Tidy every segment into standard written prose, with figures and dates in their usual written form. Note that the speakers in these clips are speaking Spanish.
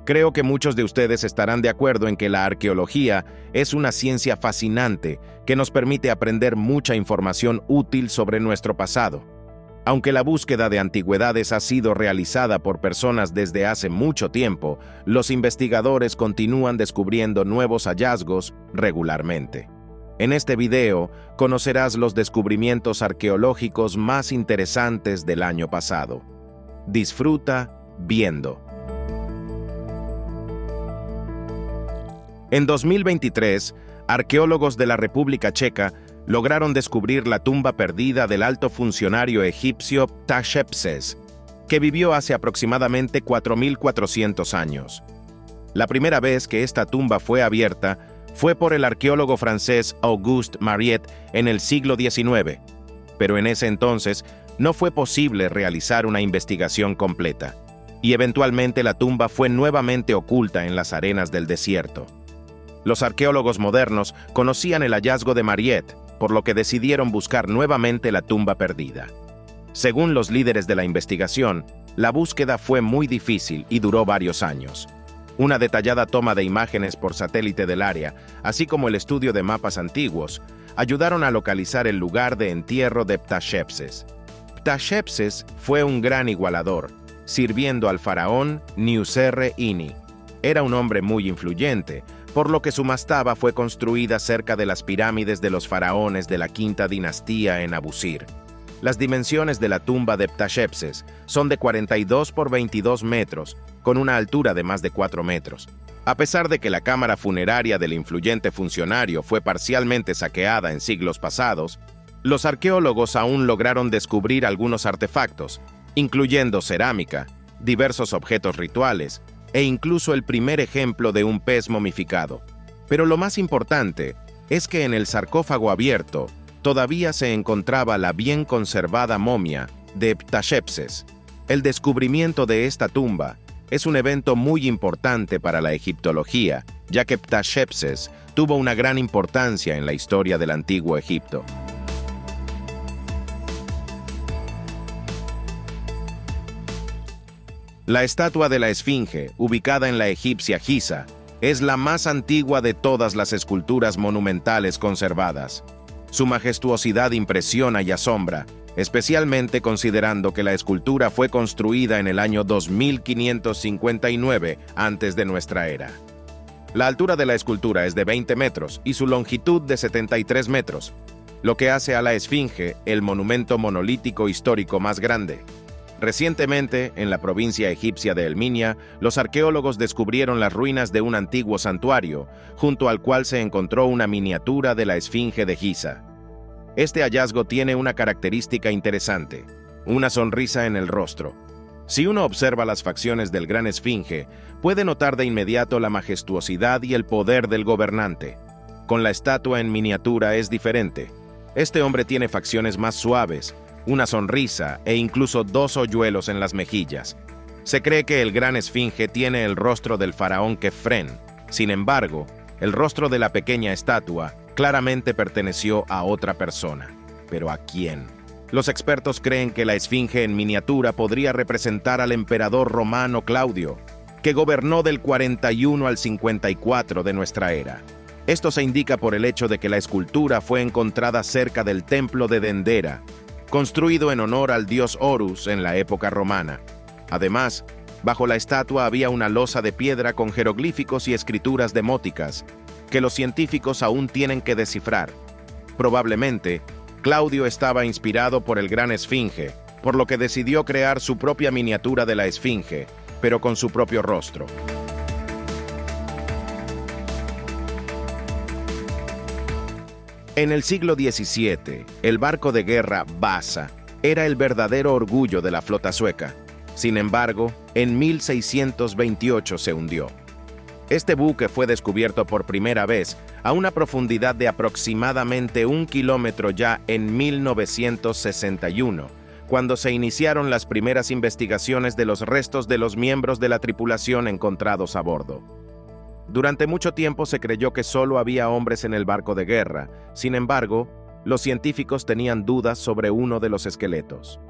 Creo que muchos de ustedes estarán de acuerdo en que la arqueología es una ciencia fascinante que nos permite aprender mucha información útil sobre nuestro pasado. Aunque la búsqueda de antigüedades ha sido realizada por personas desde hace mucho tiempo, los investigadores continúan descubriendo nuevos hallazgos regularmente. En este video conocerás los descubrimientos arqueológicos más interesantes del año pasado. Disfruta viendo. En 2023, arqueólogos de la República Checa lograron descubrir la tumba perdida del alto funcionario egipcio Ptahshepses, que vivió hace aproximadamente 4.400 años. La primera vez que esta tumba fue abierta fue por el arqueólogo francés Auguste Mariette en el siglo XIX, pero en ese entonces no fue posible realizar una investigación completa, y eventualmente la tumba fue nuevamente oculta en las arenas del desierto. Los arqueólogos modernos conocían el hallazgo de Mariette, por lo que decidieron buscar nuevamente la tumba perdida. Según los líderes de la investigación, la búsqueda fue muy difícil y duró varios años. Una detallada toma de imágenes por satélite del área, así como el estudio de mapas antiguos, ayudaron a localizar el lugar de entierro de Ptahshepses. Ptahshepses fue un gran igualador, sirviendo al faraón Niuserre-Ini. Era un hombre muy influyente, por lo que su mastaba fue construida cerca de las pirámides de los faraones de la quinta dinastía en Abusir. Las dimensiones de la tumba de Ptahshepses son de 42 por 22 metros, con una altura de más de 4 metros. A pesar de que la cámara funeraria del influyente funcionario fue parcialmente saqueada en siglos pasados, los arqueólogos aún lograron descubrir algunos artefactos, incluyendo cerámica, diversos objetos rituales, e incluso el primer ejemplo de un pez momificado. Pero lo más importante es que en el sarcófago abierto todavía se encontraba la bien conservada momia de Ptahshepses. El descubrimiento de esta tumba es un evento muy importante para la egiptología, ya que Ptahshepses tuvo una gran importancia en la historia del antiguo Egipto. La estatua de la Esfinge, ubicada en la egipcia Giza, es la más antigua de todas las esculturas monumentales conservadas. Su majestuosidad impresiona y asombra, especialmente considerando que la escultura fue construida en el año 2559 antes de nuestra era. La altura de la escultura es de 20 metros y su longitud de 73 metros, lo que hace a la Esfinge el monumento monolítico histórico más grande. Recientemente, en la provincia egipcia de Elminia, los arqueólogos descubrieron las ruinas de un antiguo santuario, junto al cual se encontró una miniatura de la Esfinge de Giza. Este hallazgo tiene una característica interesante: una sonrisa en el rostro. Si uno observa las facciones del gran Esfinge, puede notar de inmediato la majestuosidad y el poder del gobernante. Con la estatua en miniatura es diferente. Este hombre tiene facciones más suaves, una sonrisa e incluso 2 hoyuelos en las mejillas. Se cree que el gran Esfinge tiene el rostro del faraón Kefren. Sin embargo, el rostro de la pequeña estatua claramente perteneció a otra persona. ¿Pero a quién? Los expertos creen que la Esfinge en miniatura podría representar al emperador romano Claudio, que gobernó del 41 al 54 de nuestra era. Esto se indica por el hecho de que la escultura fue encontrada cerca del templo de Dendera, construido en honor al dios Horus en la época romana. Además, bajo la estatua había una losa de piedra con jeroglíficos y escrituras demóticas, que los científicos aún tienen que descifrar. Probablemente, Claudio estaba inspirado por el gran Esfinge, por lo que decidió crear su propia miniatura de la Esfinge, pero con su propio rostro. En el siglo XVII, el barco de guerra Vasa era el verdadero orgullo de la flota sueca. Sin embargo, en 1628 se hundió. Este buque fue descubierto por primera vez a una profundidad de aproximadamente 1 kilómetro ya en 1961, cuando se iniciaron las primeras investigaciones de los restos de los miembros de la tripulación encontrados a bordo. Durante mucho tiempo se creyó que solo había hombres en el barco de guerra. Sin embargo, los científicos tenían dudas sobre uno de los esqueletos.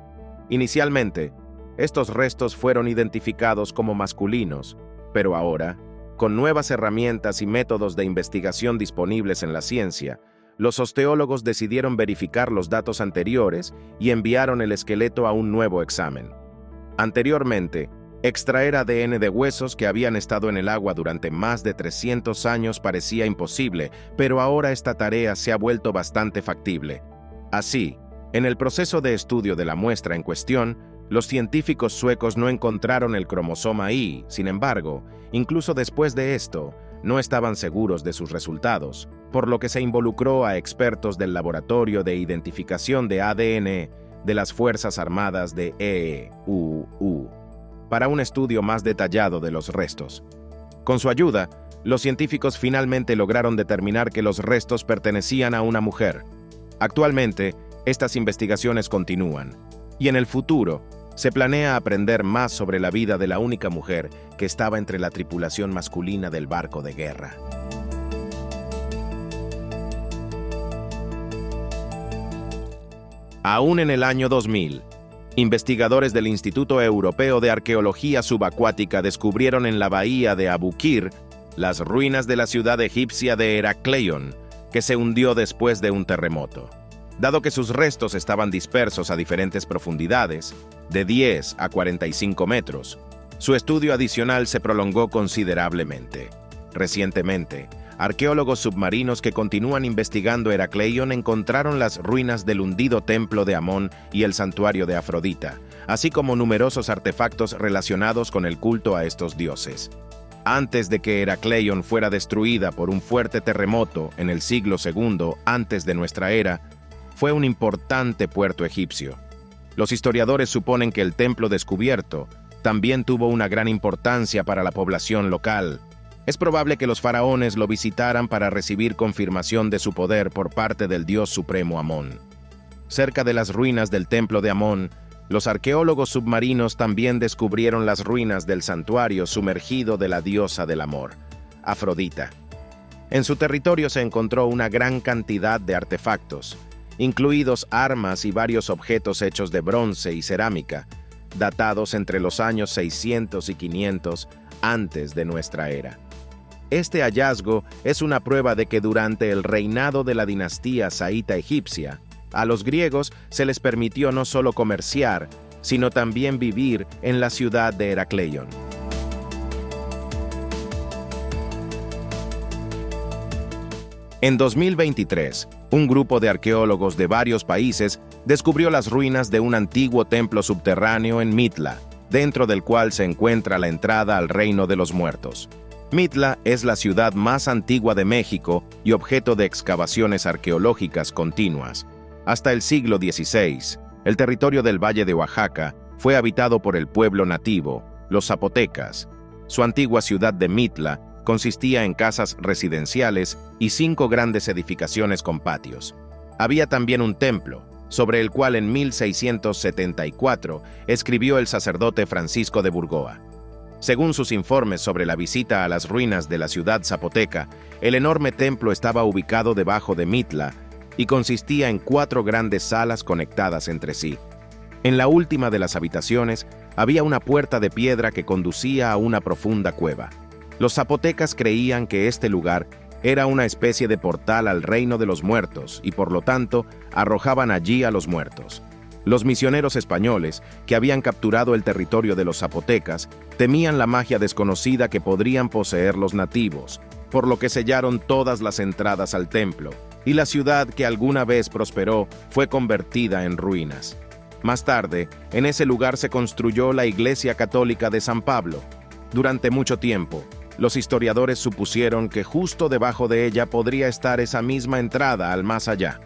Inicialmente, estos restos fueron identificados como masculinos, Pero ahora, con nuevas herramientas y métodos de investigación disponibles en la ciencia, los osteólogos decidieron verificar los datos anteriores y enviaron el esqueleto a un nuevo examen. Anteriormente, extraer ADN de huesos que habían estado en el agua durante más de 300 años parecía imposible, pero ahora esta tarea se ha vuelto bastante factible. Así, en el proceso de estudio de la muestra en cuestión, los científicos suecos no encontraron el cromosoma Y. Sin embargo, incluso después de esto, no estaban seguros de sus resultados, por lo que se involucró a expertos del Laboratorio de Identificación de ADN de las Fuerzas Armadas de EUU para un estudio más detallado de los restos. Con su ayuda, los científicos finalmente lograron determinar que los restos pertenecían a una mujer. Actualmente, estas investigaciones continúan, y en el futuro, se planea aprender más sobre la vida de la única mujer que estaba entre la tripulación masculina del barco de guerra. Aún en el año 2000, investigadores del Instituto Europeo de Arqueología Subacuática descubrieron en la bahía de Abu Qir las ruinas de la ciudad egipcia de Heracleion, que se hundió después de un terremoto. Dado que sus restos estaban dispersos a diferentes profundidades, de 10 a 45 metros, su estudio adicional se prolongó considerablemente. Recientemente, arqueólogos submarinos que continúan investigando Heracleion encontraron las ruinas del hundido templo de Amón y el santuario de Afrodita, así como numerosos artefactos relacionados con el culto a estos dioses. Antes de que Heracleion fuera destruida por un fuerte terremoto en el siglo II antes de nuestra era, fue un importante puerto egipcio. Los historiadores suponen que el templo descubierto también tuvo una gran importancia para la población local. Es probable que los faraones lo visitaran para recibir confirmación de su poder por parte del dios supremo Amón. Cerca de las ruinas del templo de Amón, los arqueólogos submarinos también descubrieron las ruinas del santuario sumergido de la diosa del amor, Afrodita. En su territorio se encontró una gran cantidad de artefactos, incluidos armas y varios objetos hechos de bronce y cerámica, datados entre los años 600 y 500 antes de nuestra era. Este hallazgo es una prueba de que durante el reinado de la dinastía saíta egipcia, a los griegos se les permitió no solo comerciar, sino también vivir en la ciudad de Heracleion. En 2023, un grupo de arqueólogos de varios países descubrió las ruinas de un antiguo templo subterráneo en Mitla, dentro del cual se encuentra la entrada al reino de los muertos. Mitla es la ciudad más antigua de México y objeto de excavaciones arqueológicas continuas. Hasta el siglo XVI, el territorio del Valle de Oaxaca fue habitado por el pueblo nativo, los zapotecas. Su antigua ciudad de Mitla consistía en casas residenciales y 5 grandes edificaciones con patios. Había también un templo, sobre el cual en 1674 escribió el sacerdote Francisco de Burgoa. Según sus informes sobre la visita a las ruinas de la ciudad zapoteca, el enorme templo estaba ubicado debajo de Mitla y consistía en 4 grandes salas conectadas entre sí. En la última de las habitaciones había una puerta de piedra que conducía a una profunda cueva. Los zapotecas creían que este lugar era una especie de portal al reino de los muertos y por lo tanto arrojaban allí a los muertos. Los misioneros españoles, que habían capturado el territorio de los zapotecas, temían la magia desconocida que podrían poseer los nativos, por lo que sellaron todas las entradas al templo, y la ciudad que alguna vez prosperó fue convertida en ruinas. Más tarde, en ese lugar se construyó la Iglesia Católica de San Pablo. Durante mucho tiempo, los historiadores supusieron que justo debajo de ella podría estar esa misma entrada al más allá.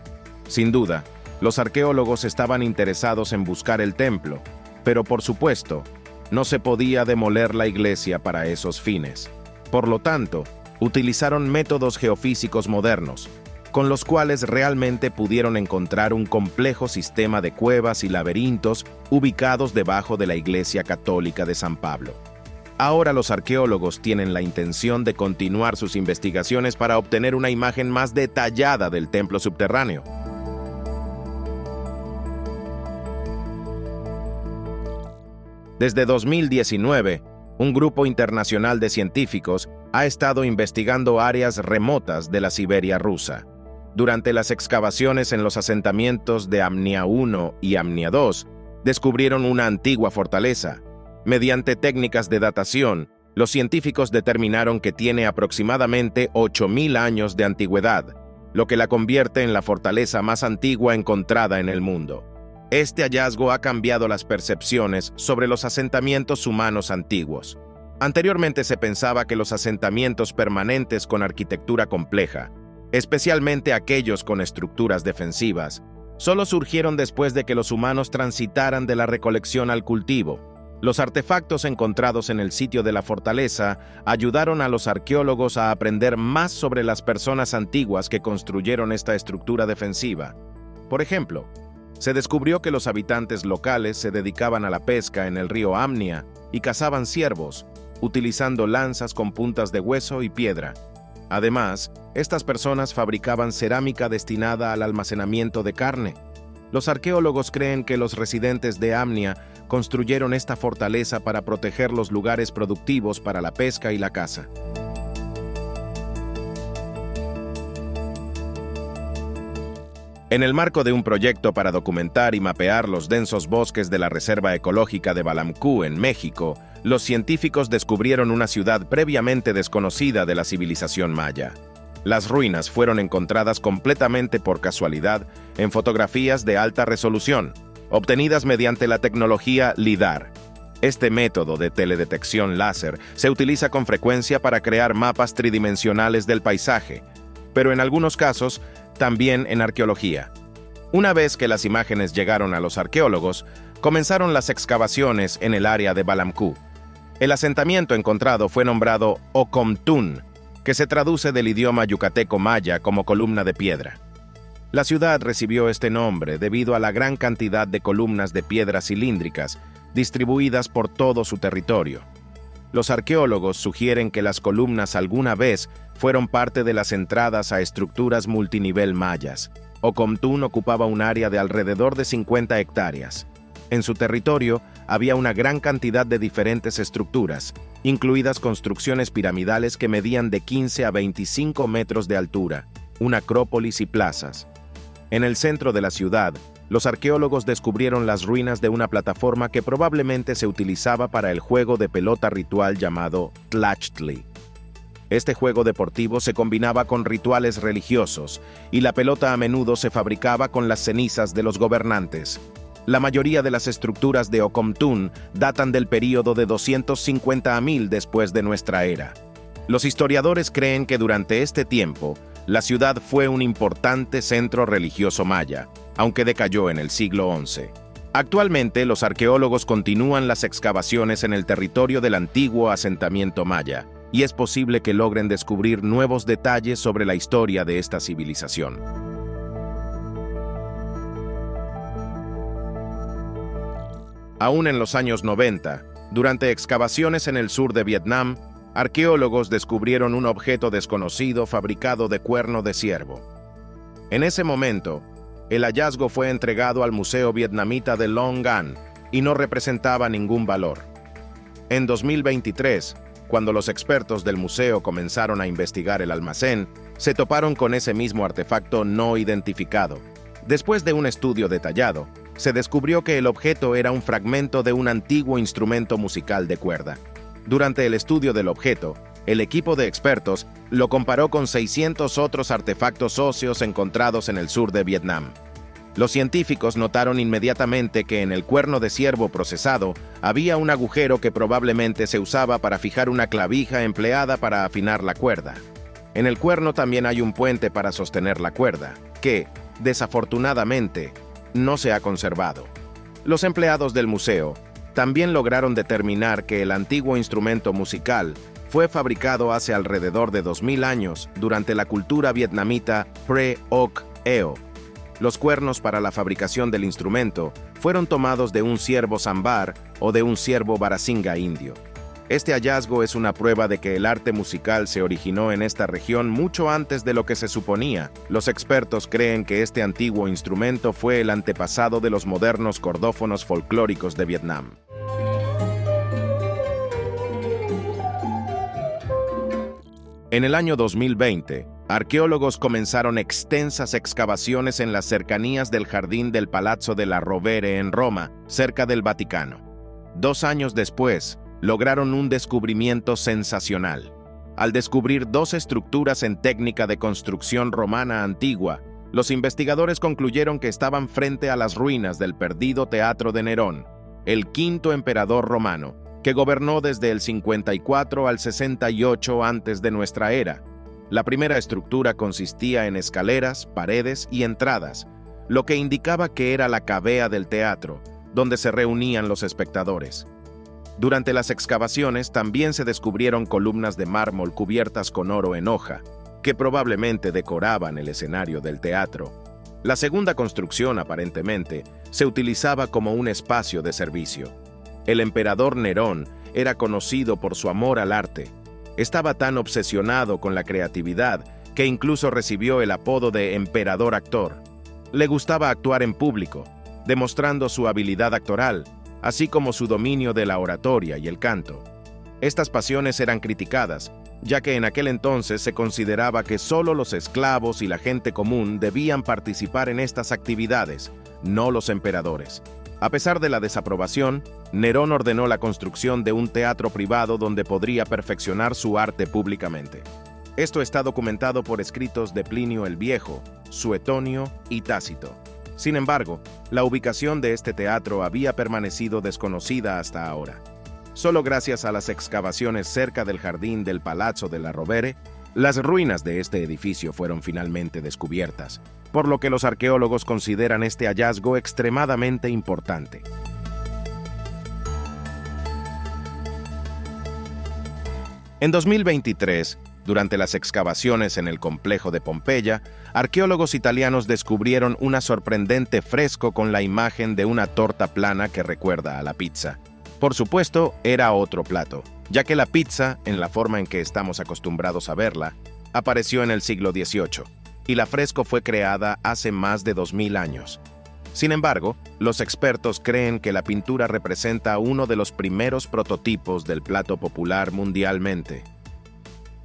Sin duda, los arqueólogos estaban interesados en buscar el templo, pero por supuesto, no se podía demoler la iglesia para esos fines. Por lo tanto, utilizaron métodos geofísicos modernos, con los cuales realmente pudieron encontrar un complejo sistema de cuevas y laberintos ubicados debajo de la Iglesia Católica de San Pablo. Ahora los arqueólogos tienen la intención de continuar sus investigaciones para obtener una imagen más detallada del templo subterráneo. Desde 2019, Un grupo internacional de científicos ha estado investigando áreas remotas de la Siberia rusa. Durante las excavaciones en los asentamientos de Amnia 1 y Amnia 2, descubrieron una antigua fortaleza. Mediante técnicas de datación, los científicos determinaron que tiene aproximadamente 8.000 años de antigüedad, lo que la convierte en la fortaleza más antigua encontrada en el mundo. Este hallazgo ha cambiado las percepciones sobre los asentamientos humanos antiguos. Anteriormente se pensaba que los asentamientos permanentes con arquitectura compleja, especialmente aquellos con estructuras defensivas, solo surgieron después de que los humanos transitaran de la recolección al cultivo. Los artefactos encontrados en el sitio de la fortaleza ayudaron a los arqueólogos a aprender más sobre las personas antiguas que construyeron esta estructura defensiva. Por ejemplo, se descubrió que los habitantes locales se dedicaban a la pesca en el río Amnia y cazaban ciervos, utilizando lanzas con puntas de hueso y piedra. Además, estas personas fabricaban cerámica destinada al almacenamiento de carne. Los arqueólogos creen que los residentes de Amnia construyeron esta fortaleza para proteger los lugares productivos para la pesca y la caza. En el marco de un proyecto para documentar y mapear los densos bosques de la Reserva Ecológica de Balamcú, en México, los científicos descubrieron una ciudad previamente desconocida de la civilización maya. Las ruinas fueron encontradas completamente por casualidad en fotografías de alta resolución, obtenidas mediante la tecnología LIDAR. Este método de teledetección láser se utiliza con frecuencia para crear mapas tridimensionales del paisaje, pero en algunos casos también en arqueología. Una vez que las imágenes llegaron a los arqueólogos, comenzaron las excavaciones en el área de Balamcú. El asentamiento encontrado fue nombrado Ocomtún, que se traduce del idioma yucateco maya como columna de piedra. La ciudad recibió este nombre debido a la gran cantidad de columnas de piedra cilíndricas distribuidas por todo su territorio. Los arqueólogos sugieren que las columnas alguna vez fueron parte de las entradas a estructuras multinivel mayas. Ocomtún ocupaba un área de alrededor de 50 hectáreas. En su territorio había una gran cantidad de diferentes estructuras, incluidas construcciones piramidales que medían de 15 a 25 metros de altura, una acrópolis y plazas. En el centro de la ciudad, los arqueólogos descubrieron las ruinas de una plataforma que probablemente se utilizaba para el juego de pelota ritual llamado Tlachtli. Este juego deportivo se combinaba con rituales religiosos, y la pelota a menudo se fabricaba con las cenizas de los gobernantes. La mayoría de las estructuras de Ocomtún datan del período de 250 a 1000 después de nuestra era. Los historiadores creen que durante este tiempo, la ciudad fue un importante centro religioso maya, aunque decayó en el siglo XI. Actualmente, los arqueólogos continúan las excavaciones en el territorio del antiguo asentamiento maya, y es posible que logren descubrir nuevos detalles sobre la historia de esta civilización. Aún en los años 90, durante excavaciones en el sur de Vietnam, arqueólogos descubrieron un objeto desconocido fabricado de cuerno de ciervo. En ese momento, el hallazgo fue entregado al Museo Vietnamita de Long An y no representaba ningún valor. En 2023, cuando los expertos del museo comenzaron a investigar el almacén, se toparon con ese mismo artefacto no identificado. Después de un estudio detallado, se descubrió que el objeto era un fragmento de un antiguo instrumento musical de cuerda. Durante el estudio del objeto, el equipo de expertos lo comparó con 600 otros artefactos óseos encontrados en el sur de Vietnam. Los científicos notaron inmediatamente que en el cuerno de ciervo procesado había un agujero que probablemente se usaba para fijar una clavija empleada para afinar la cuerda. En el cuerno también hay un puente para sostener la cuerda, que, desafortunadamente, no se ha conservado. Los empleados del museo también lograron determinar que el antiguo instrumento musical fue fabricado hace alrededor de 2000 años durante la cultura vietnamita pre-Oc Eo. Los cuernos para la fabricación del instrumento fueron tomados de un ciervo sambar o de un ciervo barasinga indio. Este hallazgo es una prueba de que el arte musical se originó en esta región mucho antes de lo que se suponía. Los expertos creen que este antiguo instrumento fue el antepasado de los modernos cordófonos folclóricos de Vietnam. En el año 2020, arqueólogos comenzaron extensas excavaciones en las cercanías del jardín del Palazzo della Rovere en Roma, cerca del Vaticano. 2 años después, lograron un descubrimiento sensacional. Al descubrir 2 estructuras en técnica de construcción romana antigua, los investigadores concluyeron que estaban frente a las ruinas del perdido teatro de Nerón, el quinto emperador romano, que gobernó desde el 54 al 68 antes de nuestra era. La primera estructura consistía en escaleras, paredes y entradas, lo que indicaba que era la cavea del teatro, donde se reunían los espectadores. Durante las excavaciones también se descubrieron columnas de mármol cubiertas con oro en hoja, que probablemente decoraban el escenario del teatro. La segunda construcción, aparentemente, se utilizaba como un espacio de servicio. El emperador Nerón era conocido por su amor al arte. Estaba tan obsesionado con la creatividad que incluso recibió el apodo de emperador actor. Le gustaba actuar en público, demostrando su habilidad actoral, así como su dominio de la oratoria y el canto. Estas pasiones eran criticadas, ya que en aquel entonces se consideraba que solo los esclavos y la gente común debían participar en estas actividades, no los emperadores. A pesar de la desaprobación, Nerón ordenó la construcción de un teatro privado donde podría perfeccionar su arte públicamente. Esto está documentado por escritos de Plinio el Viejo, Suetonio y Tácito. Sin embargo, la ubicación de este teatro había permanecido desconocida hasta ahora. Solo gracias a las excavaciones cerca del jardín del Palazzo della Rovere, las ruinas de este edificio fueron finalmente descubiertas, por lo que los arqueólogos consideran este hallazgo extremadamente importante. En 2023, durante las excavaciones en el complejo de Pompeya, arqueólogos italianos descubrieron un sorprendente fresco con la imagen de una torta plana que recuerda a la pizza. Por supuesto, era otro plato, ya que la pizza, en la forma en que estamos acostumbrados a verla, apareció en el siglo XVIII, y la fresco fue creada hace más de 2000 años. Sin embargo, los expertos creen que la pintura representa uno de los primeros prototipos del plato popular mundialmente.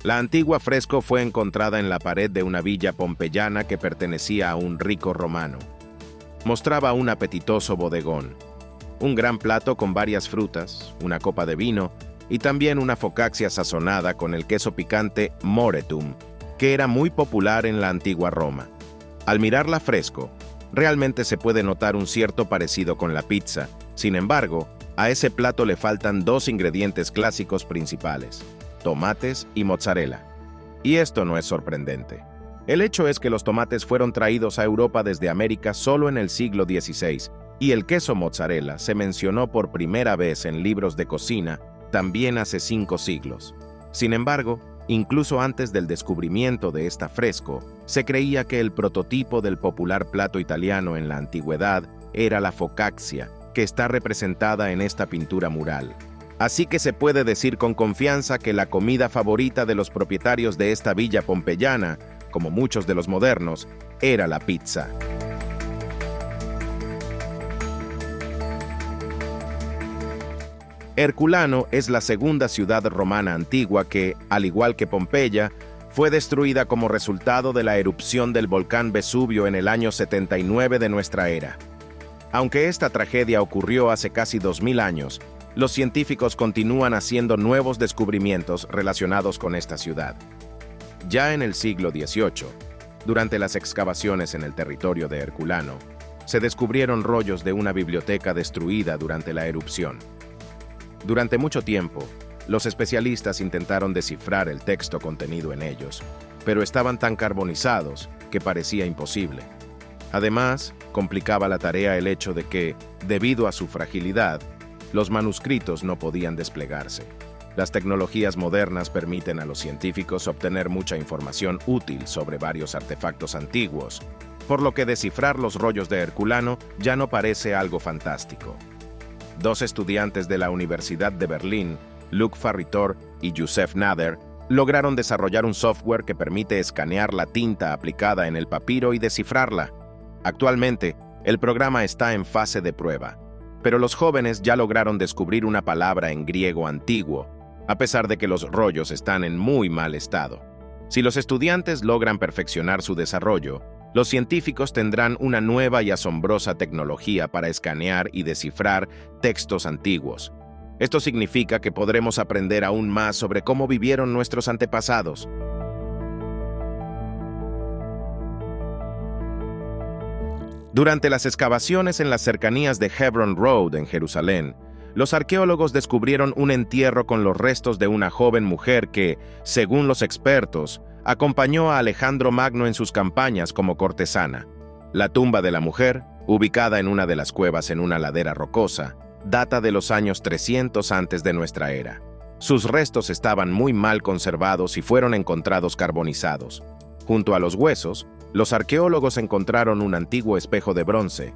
La antigua fresco fue encontrada en la pared de una villa pompeyana que pertenecía a un rico romano. Mostraba un apetitoso bodegón, un gran plato con varias frutas, una copa de vino y también una focaccia sazonada con el queso picante moretum, que era muy popular en la antigua Roma. Al mirarla fresco, realmente se puede notar un cierto parecido con la pizza. Sin embargo, a ese plato le faltan 2 ingredientes clásicos principales: tomates y mozzarella. Y esto no es sorprendente. El hecho es que los tomates fueron traídos a Europa desde América solo en el siglo XVI, y el queso mozzarella se mencionó por primera vez en libros de cocina también hace 5 siglos. Sin embargo, incluso antes del descubrimiento de esta fresco, se creía que el prototipo del popular plato italiano en la antigüedad era la focaccia, que está representada en esta pintura mural. Así que se puede decir con confianza que la comida favorita de los propietarios de esta villa pompeyana, como muchos de los modernos, era la pizza. Herculano es la segunda ciudad romana antigua que, al igual que Pompeya, fue destruida como resultado de la erupción del volcán Vesubio en el año 79 de nuestra era. Aunque esta tragedia ocurrió hace casi 2000 años, los científicos continúan haciendo nuevos descubrimientos relacionados con esta ciudad. Ya en el siglo XVIII, durante las excavaciones en el territorio de Herculano, se descubrieron rollos de una biblioteca destruida durante la erupción. Durante mucho tiempo, los especialistas intentaron descifrar el texto contenido en ellos, pero estaban tan carbonizados que parecía imposible. Además, complicaba la tarea el hecho de que, debido a su fragilidad, los manuscritos no podían desplegarse. Las tecnologías modernas permiten a los científicos obtener mucha información útil sobre varios artefactos antiguos, por lo que descifrar los rollos de Herculano ya no parece algo fantástico. 2 estudiantes de la Universidad de Berlín, Luc Farritor y Youssef Nader, lograron desarrollar un software que permite escanear la tinta aplicada en el papiro y descifrarla. Actualmente, el programa está en fase de prueba, pero los jóvenes ya lograron descubrir una palabra en griego antiguo, a pesar de que los rollos están en muy mal estado. Si los estudiantes logran perfeccionar su desarrollo, los científicos tendrán una nueva y asombrosa tecnología para escanear y descifrar textos antiguos. Esto significa que podremos aprender aún más sobre cómo vivieron nuestros antepasados. Durante las excavaciones en las cercanías de Hebron Road en Jerusalén, los arqueólogos descubrieron un entierro con los restos de una joven mujer que, según los expertos, acompañó a Alejandro Magno en sus campañas como cortesana. La tumba de la mujer, ubicada en una de las cuevas en una ladera rocosa, data de los años 300 antes de nuestra era. Sus restos estaban muy mal conservados y fueron encontrados carbonizados. Junto a los huesos, los arqueólogos encontraron un antiguo espejo de bronce.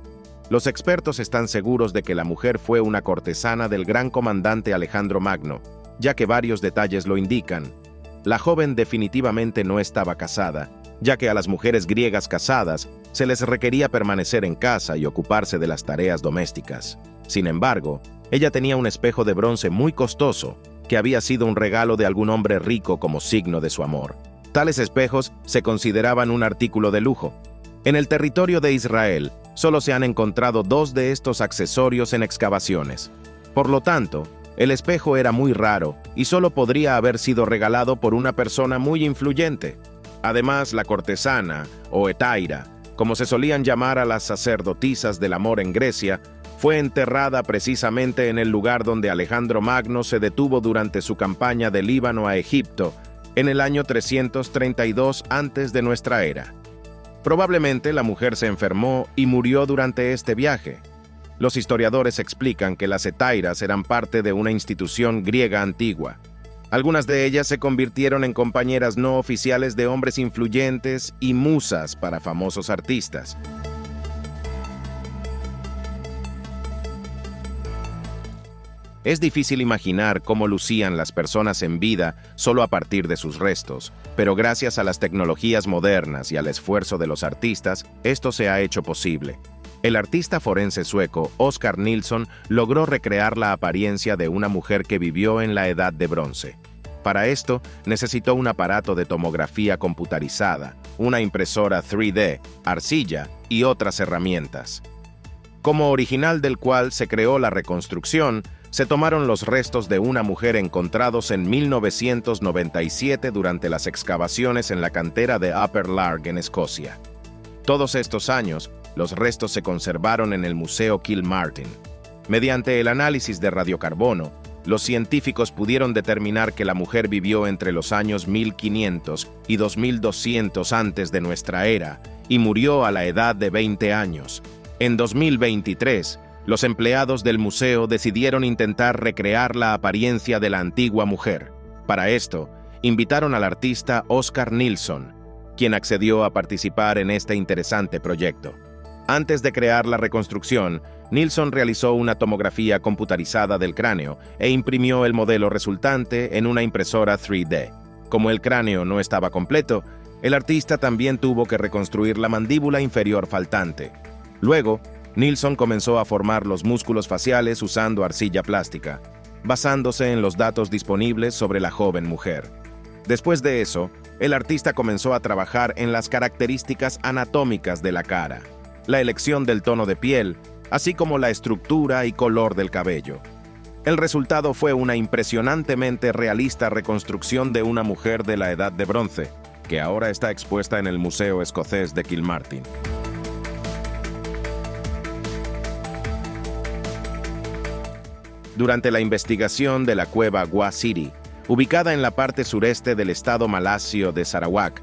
Los expertos están seguros de que la mujer fue una cortesana del gran comandante Alejandro Magno, ya que varios detalles lo indican. La joven definitivamente no estaba casada, ya que a las mujeres griegas casadas se les requería permanecer en casa y ocuparse de las tareas domésticas. Sin embargo, ella tenía un espejo de bronce muy costoso, que había sido un regalo de algún hombre rico como signo de su amor. Tales espejos se consideraban un artículo de lujo. En el territorio de Israel, solo se han encontrado 2 de estos accesorios en excavaciones. Por lo tanto, el espejo era muy raro y solo podría haber sido regalado por una persona muy influyente. Además, la cortesana, o hetaira, como se solían llamar a las sacerdotisas del amor en Grecia, fue enterrada precisamente en el lugar donde Alejandro Magno se detuvo durante su campaña de Líbano a Egipto, en el año 332 antes de nuestra era. Probablemente la mujer se enfermó y murió durante este viaje. Los historiadores explican que las hetairas eran parte de una institución griega antigua. Algunas de ellas se convirtieron en compañeras no oficiales de hombres influyentes y musas para famosos artistas. Es difícil imaginar cómo lucían las personas en vida solo a partir de sus restos, pero gracias a las tecnologías modernas y al esfuerzo de los artistas, esto se ha hecho posible. El artista forense sueco Oskar Nilsson logró recrear la apariencia de una mujer que vivió en la Edad de Bronce. Para esto, necesitó un aparato de tomografía computarizada, una impresora 3D, arcilla y otras herramientas. Como original del cual se creó la reconstrucción, se tomaron los restos de una mujer encontrados en 1997 durante las excavaciones en la cantera de Upper Larg en Escocia. Todos estos años, los restos se conservaron en el Museo Kilmartin. Mediante el análisis de radiocarbono, los científicos pudieron determinar que la mujer vivió entre los años 1500 y 2200 antes de nuestra era y murió a la edad de 20 años. En 2023, los empleados del museo decidieron intentar recrear la apariencia de la antigua mujer. Para esto, invitaron al artista Oskar Nilsson, quien accedió a participar en este interesante proyecto. Antes de crear la reconstrucción, Nilsson realizó una tomografía computarizada del cráneo e imprimió el modelo resultante en una impresora 3D. Como el cráneo no estaba completo, el artista también tuvo que reconstruir la mandíbula inferior faltante. Luego, Nilsson comenzó a formar los músculos faciales usando arcilla plástica, basándose en los datos disponibles sobre la joven mujer. Después de eso, el artista comenzó a trabajar en las características anatómicas de la cara, la elección del tono de piel, así como la estructura y color del cabello. El resultado fue una impresionantemente realista reconstrucción de una mujer de la Edad de Bronce, que ahora está expuesta en el Museo Escocés de Kilmartin. Durante la investigación de la cueva Gua City, ubicada en la parte sureste del estado malasio de Sarawak,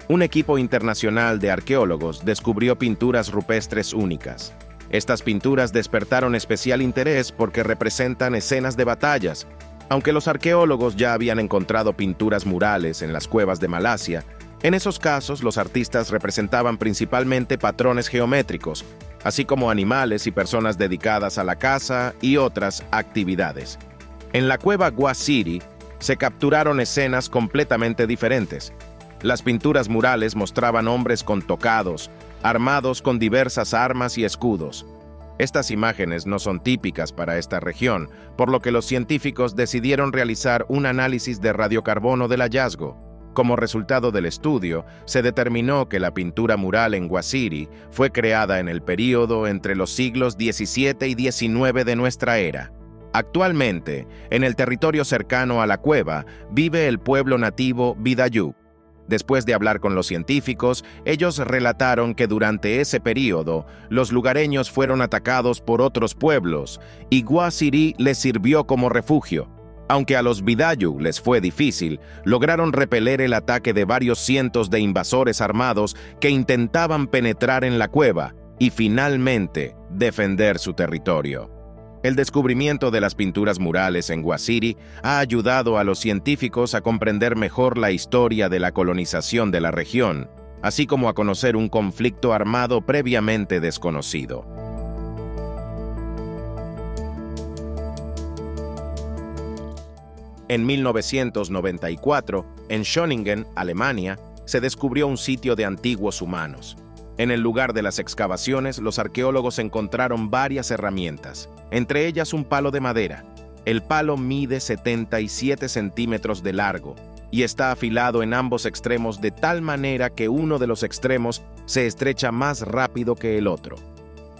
un equipo internacional de arqueólogos descubrió pinturas rupestres únicas. Estas pinturas despertaron especial interés porque representan escenas de batallas. Aunque los arqueólogos ya habían encontrado pinturas murales en las cuevas de Malasia, en esos casos los artistas representaban principalmente patrones geométricos, así como animales y personas dedicadas a la caza y otras actividades. En la cueva Gua City se capturaron escenas completamente diferentes. Las pinturas murales mostraban hombres con tocados, armados con diversas armas y escudos. Estas imágenes no son típicas para esta región, por lo que los científicos decidieron realizar un análisis de radiocarbono del hallazgo. Como resultado del estudio, se determinó que la pintura mural en Guasiri fue creada en el período entre los siglos XVII y XIX de nuestra era. Actualmente, en el territorio cercano a la cueva, vive el pueblo nativo Bidayuh. Después de hablar con los científicos, ellos relataron que durante ese período, los lugareños fueron atacados por otros pueblos y Guasiri les sirvió como refugio. Aunque a los Bidayuh les fue difícil, lograron repeler el ataque de varios cientos de invasores armados que intentaban penetrar en la cueva y finalmente defender su territorio. El descubrimiento de las pinturas murales en Guasiri ha ayudado a los científicos a comprender mejor la historia de la colonización de la región, así como a conocer un conflicto armado previamente desconocido. En 1994, en Schöningen, Alemania, se descubrió un sitio de antiguos humanos. En el lugar de las excavaciones, los arqueólogos encontraron varias herramientas, entre ellas un palo de madera. El palo mide 77 centímetros de largo y está afilado en ambos extremos de tal manera que uno de los extremos se estrecha más rápido que el otro.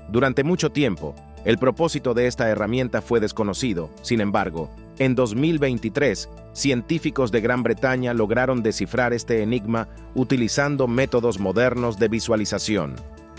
Durante mucho tiempo, el propósito de esta herramienta fue desconocido. Sin embargo, en 2023, científicos de Gran Bretaña lograron descifrar este enigma utilizando métodos modernos de visualización.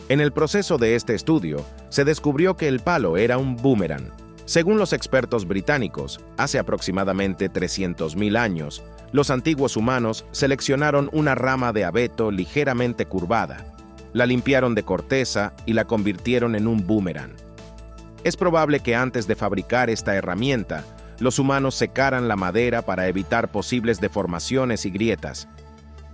En el proceso de este estudio, se descubrió que el palo era un boomerang. Según los expertos británicos, hace aproximadamente 300.000 años, los antiguos humanos seleccionaron una rama de abeto ligeramente curvada, la limpiaron de corteza y la convirtieron en un boomerang. Es probable que antes de fabricar esta herramienta, los humanos secaran la madera para evitar posibles deformaciones y grietas.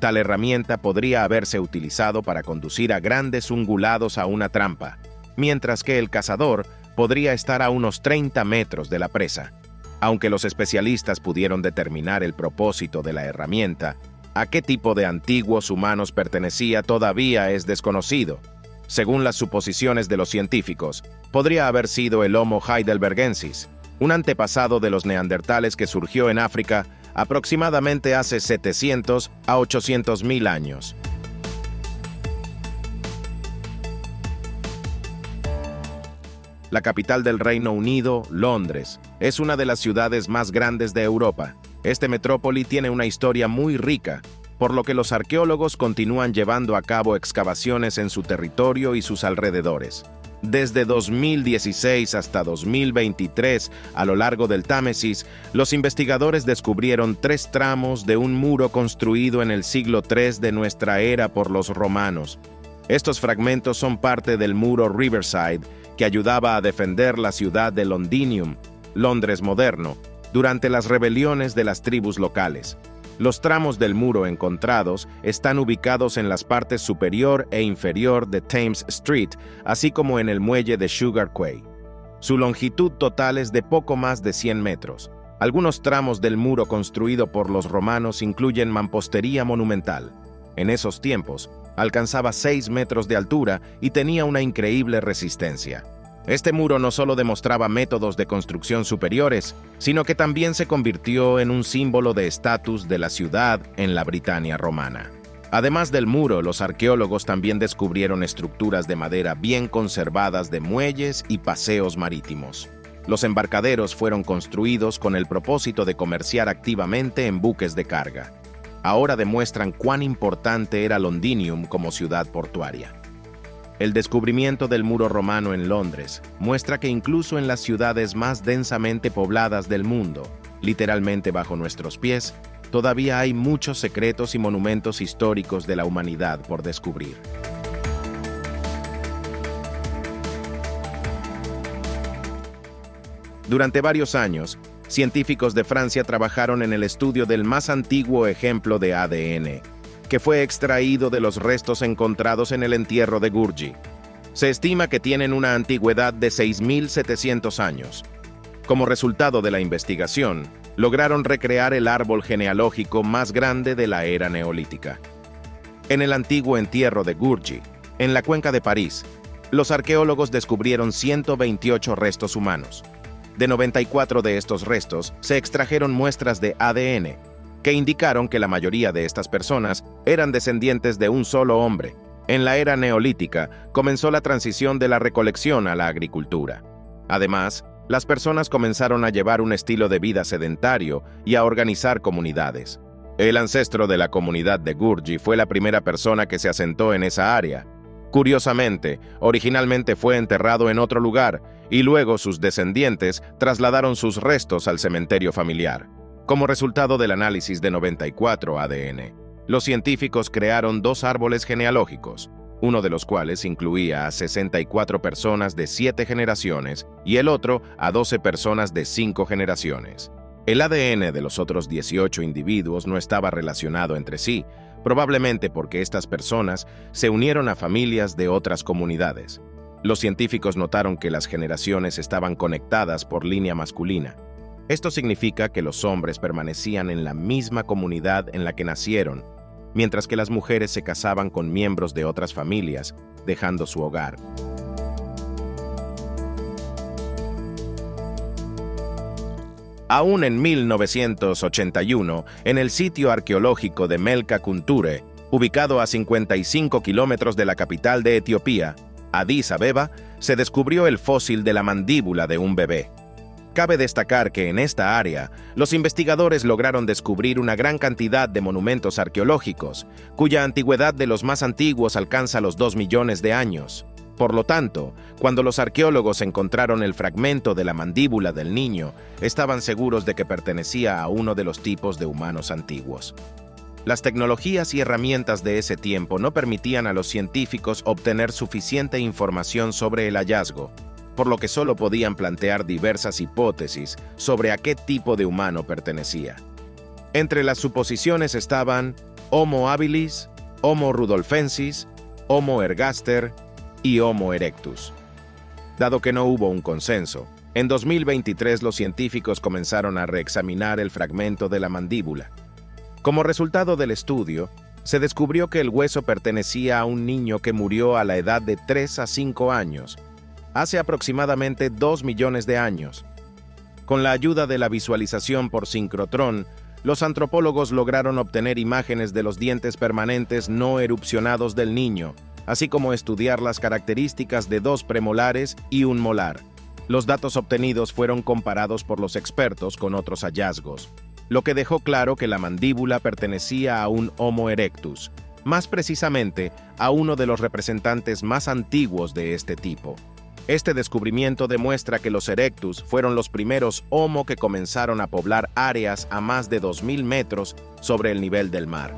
Tal herramienta podría haberse utilizado para conducir a grandes ungulados a una trampa, mientras que el cazador podría estar a unos 30 metros de la presa. Aunque los especialistas pudieron determinar el propósito de la herramienta, a qué tipo de antiguos humanos pertenecía todavía es desconocido. Según las suposiciones de los científicos, podría haber sido el Homo heidelbergensis, un antepasado de los neandertales que surgió en África aproximadamente hace 700 a 800.000 años. La capital del Reino Unido, Londres, es una de las ciudades más grandes de Europa. Este metrópoli tiene una historia muy rica, por lo que los arqueólogos continúan llevando a cabo excavaciones en su territorio y sus alrededores. Desde 2016 hasta 2023, a lo largo del Támesis, los investigadores descubrieron 3 tramos de un muro construido en el siglo III de nuestra era por los romanos. Estos fragmentos son parte del muro Riverside, que ayudaba a defender la ciudad de Londinium, Londres moderno, durante las rebeliones de las tribus locales. Los tramos del muro encontrados están ubicados en las partes superior e inferior de Thames Street, así como en el muelle de Sugar Quay. Su longitud total es de poco más de 100 metros. Algunos tramos del muro construido por los romanos incluyen mampostería monumental. En esos tiempos, alcanzaba 6 metros de altura y tenía una increíble resistencia. Este muro no solo demostraba métodos de construcción superiores, sino que también se convirtió en un símbolo de estatus de la ciudad en la Britania romana. Además del muro, los arqueólogos también descubrieron estructuras de madera bien conservadas de muelles y paseos marítimos. Los embarcaderos fueron construidos con el propósito de comerciar activamente en buques de carga. Ahora demuestran cuán importante era Londinium como ciudad portuaria. El descubrimiento del muro romano en Londres muestra que incluso en las ciudades más densamente pobladas del mundo, literalmente bajo nuestros pies, todavía hay muchos secretos y monumentos históricos de la humanidad por descubrir. Durante varios años, científicos de Francia trabajaron en el estudio del más antiguo ejemplo de ADN, que fue extraído de los restos encontrados en el entierro de Gurji. Se estima que tienen una antigüedad de 6.700 años. Como resultado de la investigación, lograron recrear el árbol genealógico más grande de la era neolítica. En el antiguo entierro de Gurji, en la cuenca de París, los arqueólogos descubrieron 128 restos humanos. De 94 de estos restos se extrajeron muestras de ADN. que indicaron que la mayoría de estas personas eran descendientes de un solo hombre. En la era neolítica comenzó la transición de la recolección a la agricultura. Además, las personas comenzaron a llevar un estilo de vida sedentario y a organizar comunidades. El ancestro de la comunidad de Gurji fue la primera persona que se asentó en esa área. Curiosamente, originalmente fue enterrado en otro lugar y luego sus descendientes trasladaron sus restos al cementerio familiar. Como resultado del análisis de 94 ADN, los científicos crearon 2 árboles genealógicos, uno de los cuales incluía a 64 personas de 7 generaciones y el otro a 12 personas de 5 generaciones. El ADN de los otros 18 individuos no estaba relacionado entre sí, probablemente porque estas personas se unieron a familias de otras comunidades. Los científicos notaron que las generaciones estaban conectadas por línea masculina. Esto significa que los hombres permanecían en la misma comunidad en la que nacieron, mientras que las mujeres se casaban con miembros de otras familias, dejando su hogar. Aún en 1981, en el sitio arqueológico de Melka Kunture, ubicado a 55 kilómetros de la capital de Etiopía, Addis Abeba, se descubrió el fósil de la mandíbula de un bebé. Cabe destacar que en esta área, los investigadores lograron descubrir una gran cantidad de monumentos arqueológicos, cuya antigüedad de los más antiguos alcanza los 2 millones de años. Por lo tanto, cuando los arqueólogos encontraron el fragmento de la mandíbula del niño, estaban seguros de que pertenecía a uno de los tipos de humanos antiguos. Las tecnologías y herramientas de ese tiempo no permitían a los científicos obtener suficiente información sobre el hallazgo, por lo que solo podían plantear diversas hipótesis sobre a qué tipo de humano pertenecía. Entre las suposiciones estaban Homo habilis, Homo rudolfensis, Homo ergaster y Homo erectus. Dado que no hubo un consenso, en 2023 los científicos comenzaron a reexaminar el fragmento de la mandíbula. Como resultado del estudio, se descubrió que el hueso pertenecía a un niño que murió a la edad de 3 a 5 años, hace aproximadamente 2 millones de años. Con la ayuda de la visualización por sincrotrón, los antropólogos lograron obtener imágenes de los dientes permanentes no erupcionados del niño, así como estudiar las características de 2 premolares y un molar. Los datos obtenidos fueron comparados por los expertos con otros hallazgos, lo que dejó claro que la mandíbula pertenecía a un Homo erectus, más precisamente a uno de los representantes más antiguos de este tipo. Este descubrimiento demuestra que los erectus fueron los primeros Homo que comenzaron a poblar áreas a más de 2.000 metros sobre el nivel del mar.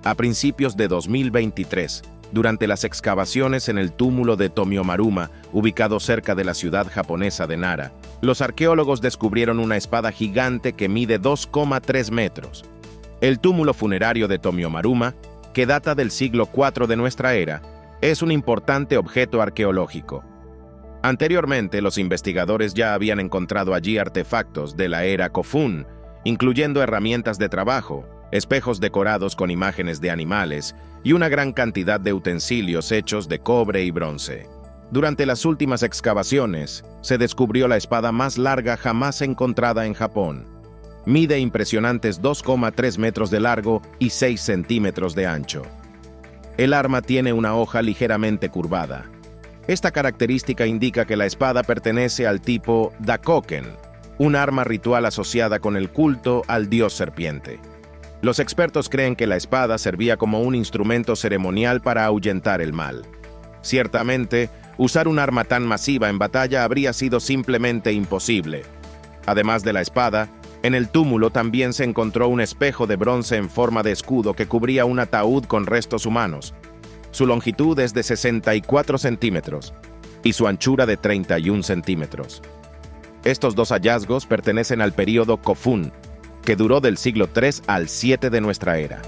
A principios de 2023, durante las excavaciones en el túmulo de Tomiomaruma, ubicado cerca de la ciudad japonesa de Nara, los arqueólogos descubrieron una espada gigante que mide 2,3 metros. El túmulo funerario de Tomiomaruma, que data del siglo IV de nuestra era, es un importante objeto arqueológico. Anteriormente, los investigadores ya habían encontrado allí artefactos de la era Kofun, incluyendo herramientas de trabajo, espejos decorados con imágenes de animales y una gran cantidad de utensilios hechos de cobre y bronce. Durante las últimas excavaciones, se descubrió la espada más larga jamás encontrada en Japón. Mide impresionantes 2,3 metros de largo y 6 centímetros de ancho. El arma tiene una hoja ligeramente curvada. Esta característica indica que la espada pertenece al tipo Dakoken, un arma ritual asociada con el culto al dios serpiente. Los expertos creen que la espada servía como un instrumento ceremonial para ahuyentar el mal. Ciertamente, usar un arma tan masiva en batalla habría sido simplemente imposible. Además de la espada, en el túmulo también se encontró un espejo de bronce en forma de escudo que cubría un ataúd con restos humanos. Su longitud es de 64 centímetros y su anchura de 31 centímetros. Estos 2 hallazgos pertenecen al período Kofun, que duró del siglo III al VII de nuestra era.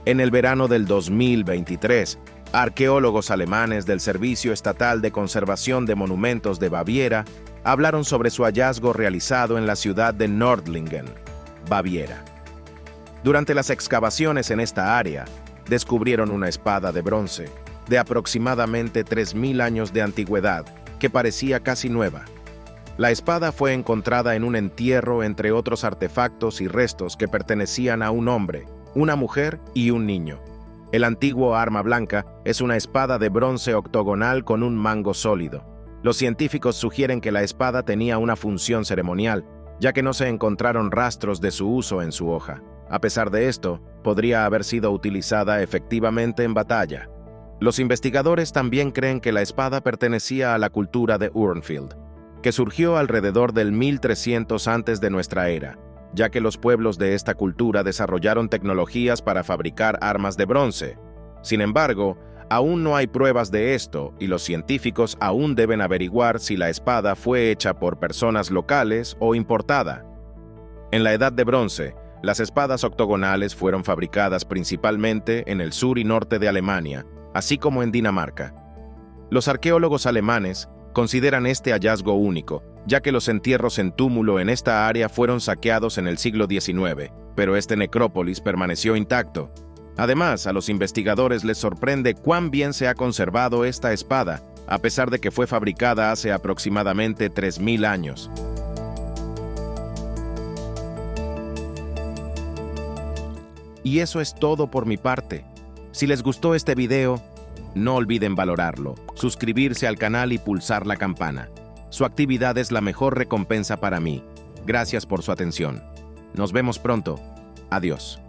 En el verano del 2023, arqueólogos alemanes del Servicio Estatal de Conservación de Monumentos de Baviera hablaron sobre su hallazgo realizado en la ciudad de Nördlingen, Baviera. Durante las excavaciones en esta área, descubrieron una espada de bronce, de aproximadamente 3000 años de antigüedad, que parecía casi nueva. La espada fue encontrada en un entierro entre otros artefactos y restos que pertenecían a un hombre, una mujer y un niño. El antiguo arma blanca es una espada de bronce octogonal con un mango sólido. Los científicos sugieren que la espada tenía una función ceremonial, ya que no se encontraron rastros de su uso en su hoja. A pesar de esto, podría haber sido utilizada efectivamente en batalla. Los investigadores también creen que la espada pertenecía a la cultura de Urnfield, que surgió alrededor del 1300 antes de nuestra era, ya que los pueblos de esta cultura desarrollaron tecnologías para fabricar armas de bronce. Sin embargo, aún no hay pruebas de esto y los científicos aún deben averiguar si la espada fue hecha por personas locales o importada. En la Edad de Bronce, las espadas octogonales fueron fabricadas principalmente en el sur y norte de Alemania, así como en Dinamarca. Los arqueólogos alemanes consideran este hallazgo único, ya que los entierros en túmulo en esta área fueron saqueados en el siglo XIX, pero este necrópolis permaneció intacto. Además, a los investigadores les sorprende cuán bien se ha conservado esta espada, a pesar de que fue fabricada hace aproximadamente 3000 años. Y eso es todo por mi parte. Si les gustó este video, no olviden valorarlo, suscribirse al canal y pulsar la campana. Su actividad es la mejor recompensa para mí. Gracias por su atención. Nos vemos pronto. Adiós.